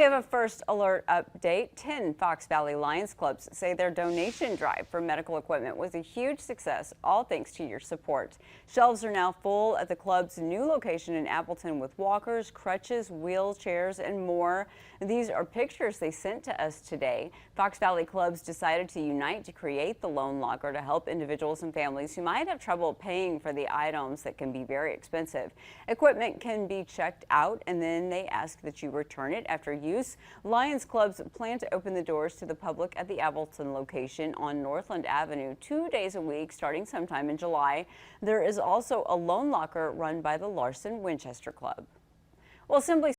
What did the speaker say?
We have a first alert update. 10 Fox Valley Lions clubs say their donation drive for medical equipment was a huge success, all thanks to your support. Shelves are now full at the club's new location in Appleton with walkers, crutches, wheelchairs, and more. These are pictures they sent to us today. Fox Valley clubs decided to unite to create the Loan Locker to help individuals and families who might have trouble paying for the items that can be very expensive. Equipment can be checked out and then they ask that you return it after use. Lions clubs plan to open the doors to the public at the Appleton location on Northland Avenue 2 days a week starting sometime in July. There is also a Loan Locker run by the Larson Winchester Club. Well, Assembly